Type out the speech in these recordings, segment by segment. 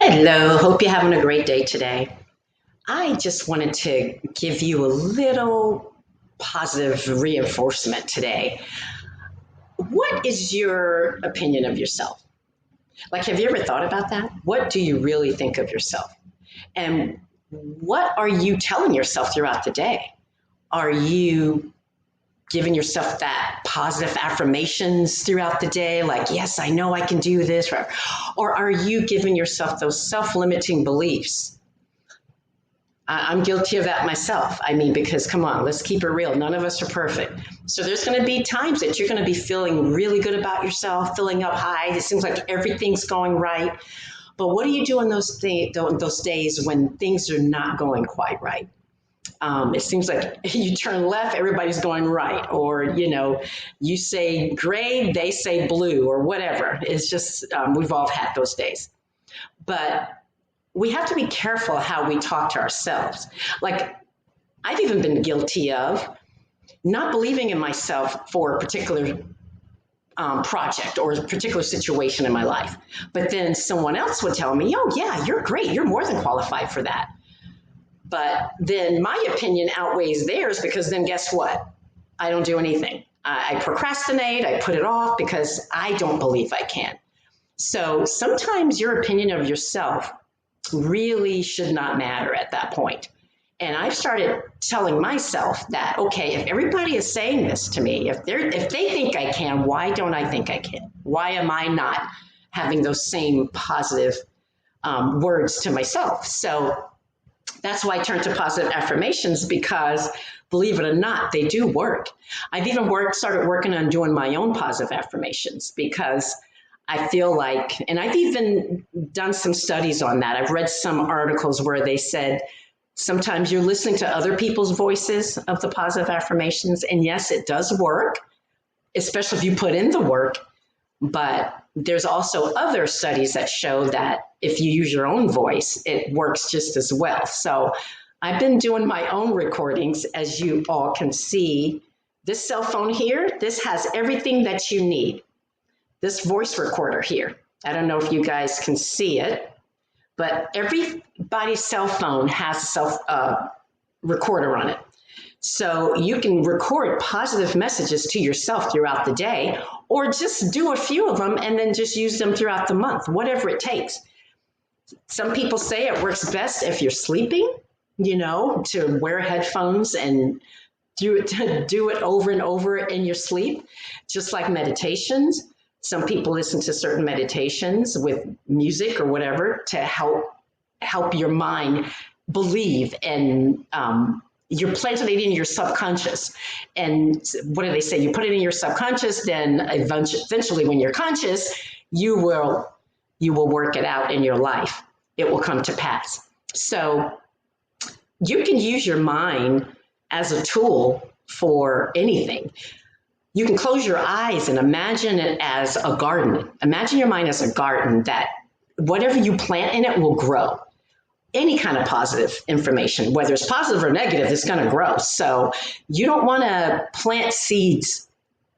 Hello, hope you're having a great day today. I just wanted to give you a little positive reinforcement today. What is your opinion of yourself? Like, have you ever thought about that? What do you really think of yourself? And what are you telling yourself throughout the day? Are you giving yourself that positive affirmations throughout the day? Like, yes, I know I can do this. Or are you giving yourself those self limiting beliefs? I'm guilty of that myself. I mean, because come on, let's keep it real. None of us are perfect. So there's going to be times that you're going to be feeling really good about yourself, filling up high. It seems like everything's going right. But what do you do on those days when things are not going quite right? It seems like you turn left, everybody's going right, or you say gray, they say blue, or whatever. It's just we've all had those days, but we have to be careful how we talk to ourselves. Like, I've even been guilty of not believing in myself for a particular project or a particular situation in my life. But then someone else would tell me, oh, yeah, you're great. You're more than qualified for that. But then my opinion outweighs theirs because then guess what? I don't do anything. I procrastinate. I put it off because I don't believe I can. So sometimes your opinion of yourself really should not matter at that point. And I've started telling myself that, okay, if everybody is saying this to me, if they think I can, why don't I think I can? Why am I not having those same positive words to myself? So that's why I turned to positive affirmations because, believe it or not, they do work. I've even started working on doing my own positive affirmations because I feel like, and I've even done some studies on that. I've read some articles where they said sometimes you're listening to other people's voices of the positive affirmations. And yes, it does work, especially if you put in the work. But there's also other studies that show that if you use your own voice, it works just as well. So I've been doing my own recordings, as you all can see. This cell phone here, this has everything that you need. This voice recorder here. I don't know if you guys can see it, but everybody's cell phone has a recorder on it. So you can record positive messages to yourself throughout the day, or just do a few of them and then just use them throughout the month, whatever it takes. Some people say it works best if you're sleeping, to wear headphones and do it over and over in your sleep, just like meditations. Some people listen to certain meditations with music or whatever to help your mind believe, and you're planting it in your subconscious. And what do they say? You put it in your subconscious, then eventually when you're conscious, you will work it out in your life. It will come to pass. So you can use your mind as a tool for anything. You can close your eyes and imagine it as a garden. Imagine your mind as a garden that whatever you plant in it will grow. Any kind of positive information, whether it's positive or negative, it's going to grow. So you don't want to plant seeds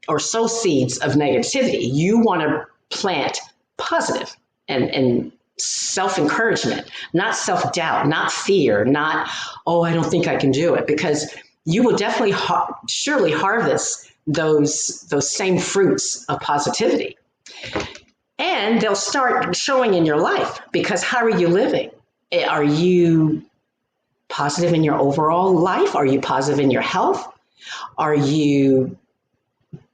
or sow seeds of negativity. You want to plant positive and self-encouragement, not self-doubt, not fear, not, oh, I don't think I can do it, because you will definitely surely harvest those same fruits of positivity. And they'll start showing in your life, because how are you living? Are you positive in your overall life? Are you positive in your health? Are you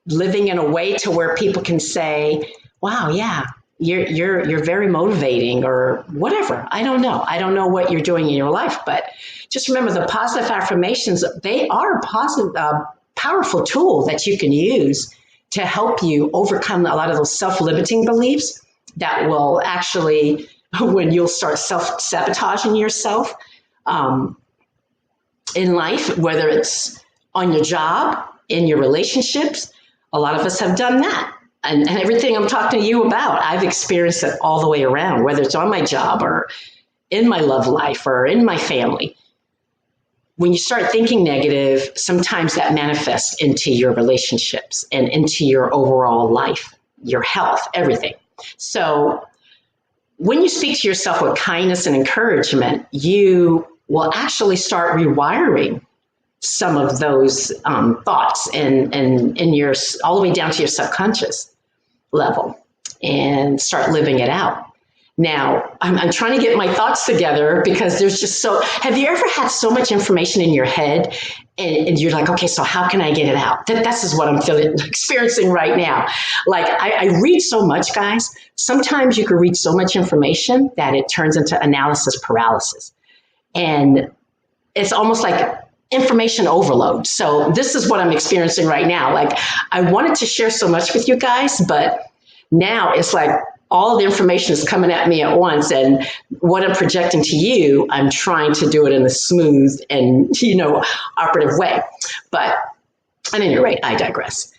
living in a way to where people can say, wow, yeah, you're very motivating, or whatever? I don't know. I don't know what you're doing in your life, but just remember the positive affirmations, they are a positive, powerful tool that you can use to help you overcome a lot of those self-limiting beliefs that will actually, when you'll start self-sabotaging yourself in life, whether it's on your job, in your relationships. A lot of us have done that. And everything I'm talking to you about, I've experienced it all the way around, whether it's on my job or in my love life or in my family. When you start thinking negative, sometimes that manifests into your relationships and into your overall life, your health, everything. So when you speak to yourself with kindness and encouragement, you will actually start rewiring some of those thoughts and in your all the way down to your subconscious level and start living it out. Now, I'm trying to get my thoughts together because there's just so, have you ever had so much information in your head and you're like, okay, so how can I get it out? That's just what I'm experiencing right now. Like I read so much, guys. Sometimes you can read so much information that it turns into analysis paralysis. And it's almost like information overload. So this is what I'm experiencing right now. Like I wanted to share so much with you guys, but now it's like all the information is coming at me at once, and what I'm projecting to you, I'm trying to do it in a smooth and, operative way. But at any rate, I digress.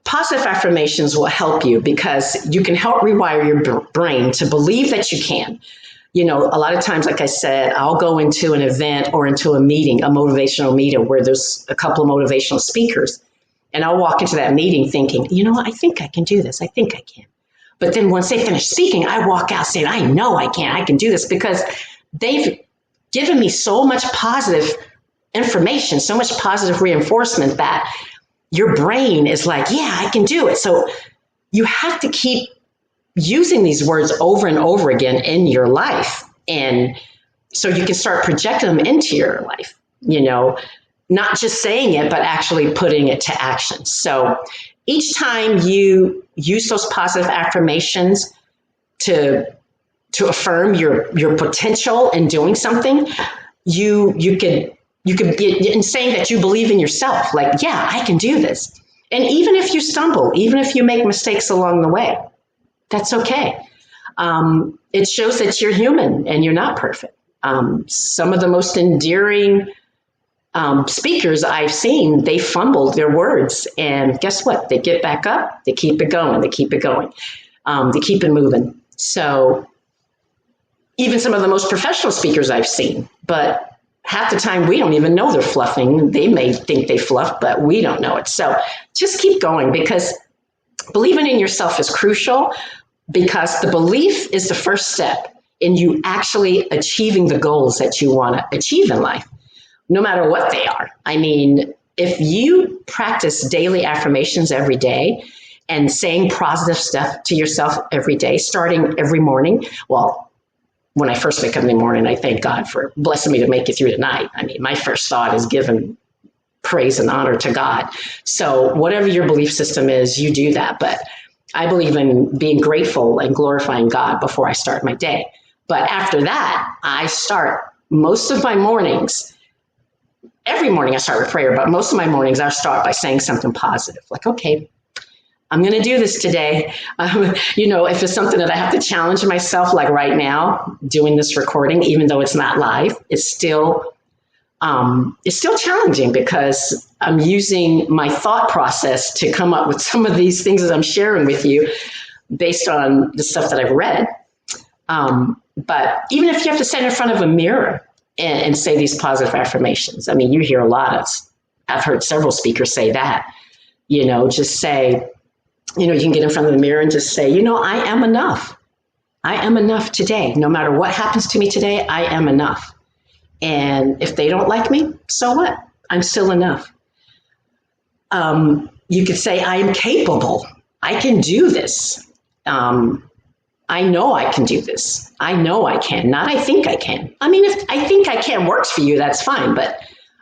Positive affirmations will help you because you can help rewire your brain to believe that you can. A lot of times, like I said, I'll go into an event or into a meeting, a motivational meeting where there's a couple of motivational speakers. And I'll walk into that meeting thinking, I think I can do this. I think I can. But then once they finish speaking, I walk out saying, I know I can do this, because they've given me so much positive information, so much positive reinforcement that your brain is like, yeah, I can do it. So you have to keep using these words over and over again in your life. And so you can start projecting them into your life, not just saying it, but actually putting it to action. So each time you use those positive affirmations to affirm your potential in doing something, you could be in saying that you believe in yourself, like, yeah, I can do this. And even if you stumble, even if you make mistakes along the way, that's okay. It shows that you're human and you're not perfect. Some of the most endearing speakers I've seen, they fumbled their words, and guess what? They get back up, they keep it going, they keep it moving. So even some of the most professional speakers I've seen, but half the time we don't even know they're fluffing. They may think they fluff, but we don't know it. So just keep going, because believing in yourself is crucial, because the belief is the first step in you actually achieving the goals that you want to achieve in life, no matter what they are. I mean, if you practice daily affirmations every day and saying positive stuff to yourself every day, starting every morning, well, when I first wake up in the morning, I thank God for blessing me to make it through the night. I mean, my first thought is giving praise and honor to God. So whatever your belief system is, you do that. But I believe in being grateful and glorifying God before I start my day. But after that, I start most of my mornings. Every morning I start with prayer, but most of my mornings I start by saying something positive. Like, okay, I'm going to do this today. If it's something that I have to challenge myself, like right now, doing this recording, even though it's not live, it's still challenging, because I'm using my thought process to come up with some of these things that I'm sharing with you based on the stuff that I've read. But even if you have to stand in front of a mirror and say these positive affirmations, I mean, you hear a lot of, I've heard several speakers say that, just say, you can get in front of the mirror and just say, I am enough. I am enough today. No matter what happens to me today, I am enough. And if they don't like me, so what? I'm still enough. You could say, I am capable. I can do this. I know I can do this. I know I can, not I think I can. I mean, if I think I can works for you, that's fine. But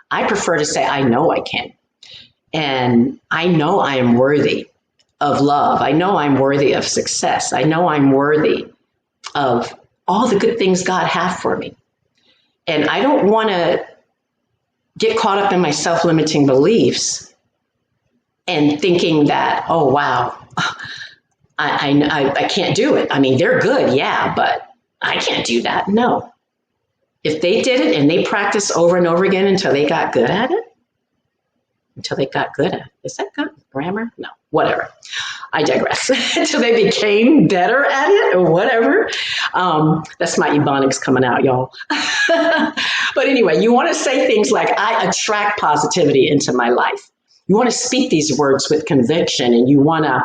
I prefer to say, I know I can. And I know I am worthy of love. I know I'm worthy of success. I know I'm worthy of all the good things God has for me. And I don't want to get caught up in my self-limiting beliefs and thinking that, oh, wow, I can't do it. I mean, they're good, yeah, but I can't do that. No. If they did it and they practiced over and over again until they got good at it, is that good grammar? No, whatever. I digress. Until they became better at it or whatever. That's my Ebonics coming out, y'all. But anyway, you want to say things like, I attract positivity into my life. You want to speak these words with conviction, and you want to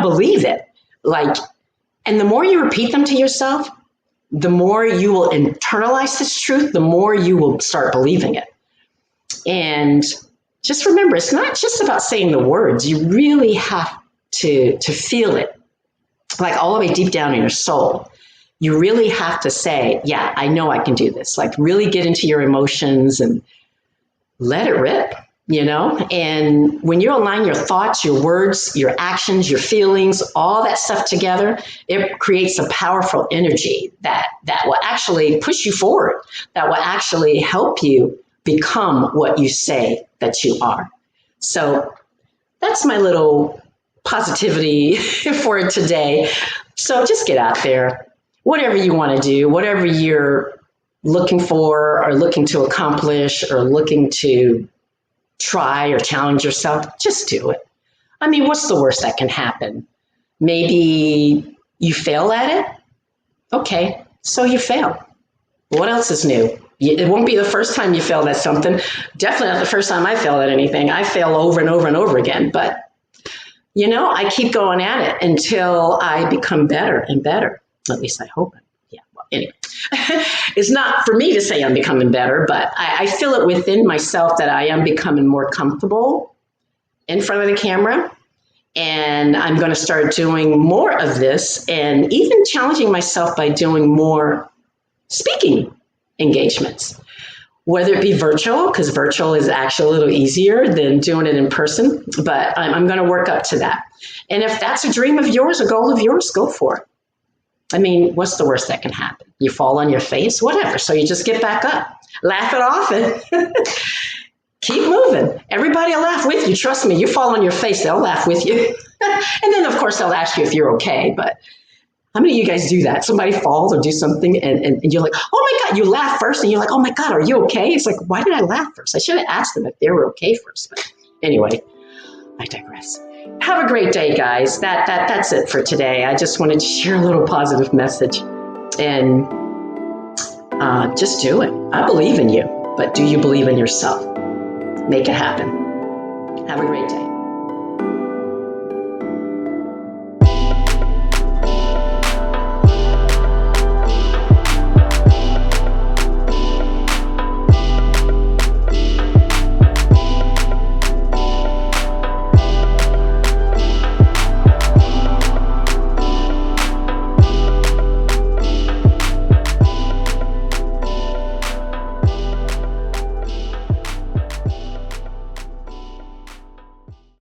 believe it. And the more you repeat them to yourself, the more you will internalize this truth, the more you will start believing it. And just remember, it's not just about saying the words. You really have to feel it, like all the way deep down in your soul. You really have to say, yeah, I know I can do this. Like really get into your emotions and let it rip, And when you align your thoughts, your words, your actions, your feelings, all that stuff together, it creates a powerful energy that will actually push you forward, that will actually help you become what you say that you are. So that's my little positivity for today. So just get out there. Whatever you want to do, whatever you're looking for or looking to accomplish or looking to try or challenge yourself, just do it. I mean, what's the worst that can happen? Maybe you fail at it. Okay, so you fail. What else is new? It won't be the first time you failed at something. Definitely not the first time I failed at anything. I fail over and over and over again. But, I keep going at it until I become better and better. At least I hope it. Yeah, well, anyway. It's not for me to say I'm becoming better, but I feel it within myself that I am becoming more comfortable in front of the camera. And I'm going to start doing more of this and even challenging myself by doing more speaking engagements, whether it be virtual, because virtual is actually a little easier than doing it in person, but I'm going to work up to that. And if that's a dream of yours, a goal of yours, go for it. I mean, what's the worst that can happen? You fall on your face, whatever. So you just get back up, laugh it off, and keep moving. Everybody will laugh with you. Trust me, you fall on your face, they'll laugh with you. And then, of course, they'll ask you if you're okay. But how many of you guys do that? Somebody falls or do something, and you're like, oh, my God, you laugh first. And you're like, oh, my God, are you okay? It's like, why did I laugh first? I should have asked them if they were okay first. But anyway, I digress. Have a great day, guys. That's it for today. I just wanted to share a little positive message. And just do it. I believe in you. But do you believe in yourself? Make it happen. Have a great day.